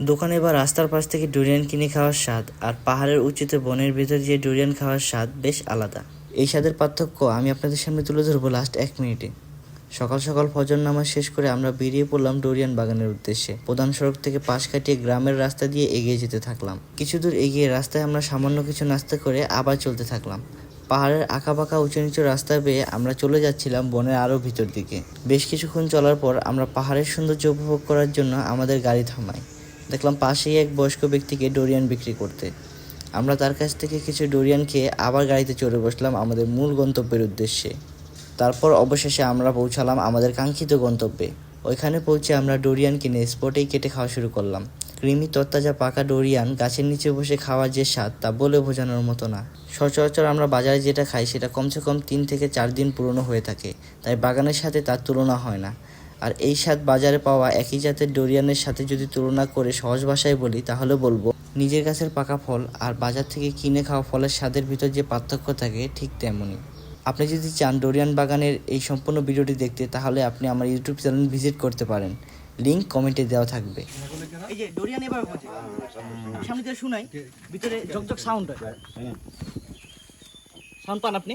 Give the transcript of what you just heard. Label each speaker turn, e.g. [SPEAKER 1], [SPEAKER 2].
[SPEAKER 1] দোকানে বা রাস্তার পাশ থেকে ডুরিয়ান কিনে খাওয়ার স্বাদ আর পাহাড়ের উঁচুতে বনের ভেতর দিয়ে ডুরিয়ান খাওয়ার স্বাদ বেশ আলাদা। এই স্বাদের পার্থক্য আমি আপনাদের সামনে তুলে ধরবো লাস্ট 1 মিনিটে। সকাল সকাল ফজর নামাজ শেষ করে আমরা বেরিয়ে পড়লাম ডুরিয়ান বাগানের উদ্দেশ্যে। প্রধান সড়ক থেকে পাশ কাটিয়ে গ্রামের রাস্তা দিয়ে এগিয়ে যেতে থাকলাম। কিছু দূর এগিয়ে রাস্তায় আমরা সামান্য কিছু নাস্তা করে আবার চলতে থাকলাম। পাহাড়ের আঁকাবাঁকা উঁচু নিচু রাস্তা বেয়ে আমরা চলে যাচ্ছিলাম বনের আরও ভিতর দিকে। বেশ কিছুক্ষণ চলার পর আমরা পাহাড়ের সৌন্দর্য উপভোগ করার জন্য আমাদের গাড়ি থামাই। দেখলাম পাশেই এক বয়স্ক ব্যক্তিকে ডোরিয়ান বিক্রি করতে। আমরা তার কাছ থেকে কিছু ডোরিয়ান খেয়ে আবার গাড়িতে চড়ে বসলাম আমাদের মূল গন্তব্যের উদ্দেশ্যে। তারপর অবশেষে আমরা পৌঁছালাম আমাদের কাঙ্ক্ষিত গন্তব্যে। ওইখানে পৌঁছে আমরা ডোরিয়ান কিনে স্পটেই কেটে খাওয়া শুরু করলাম। ক্রিমি তরতাজা পাকা ডোরিয়ান গাছের নিচে বসে খাওয়ার যে স্বাদ তা বলে বোঝানোর মতো না। সচরাচর আমরা বাজারে যেটা খাই সেটা কমসে কম 3 থেকে 4 দিন পুরনো হয়ে থাকে, তাই বাগানের সাথে তার তুলনা হয় না। আর এই স্বাদ বাজারে পাওয়া একই জাতের ডোরিয়ানের সাথে যদি তুলনা করে সহজ ভাষায় বলি তাহলে বলবো, নিজের গাছের পাকা ফল আর বাজার থেকে কিনে খাওয়া ফলের স্বাদের ভিতর যে পার্থক্য থাকে ঠিক তেমনই। আপনি যদি চান ডোরিয়ান বাগানের এই সম্পূর্ণ ভিডিওটি দেখতে তাহলে আপনি আমার ইউটিউব চ্যানেল ভিজিট করতে পারেন, লিঙ্ক কমেন্টে দেওয়া থাকবে।
[SPEAKER 2] এই যে ডোরিয়ান এভাবে বলছে, সামনে থেকে শুনাই, ভিতরে ঝকঝক সাউন্ড হয়। সাউন্ড পান আপনি?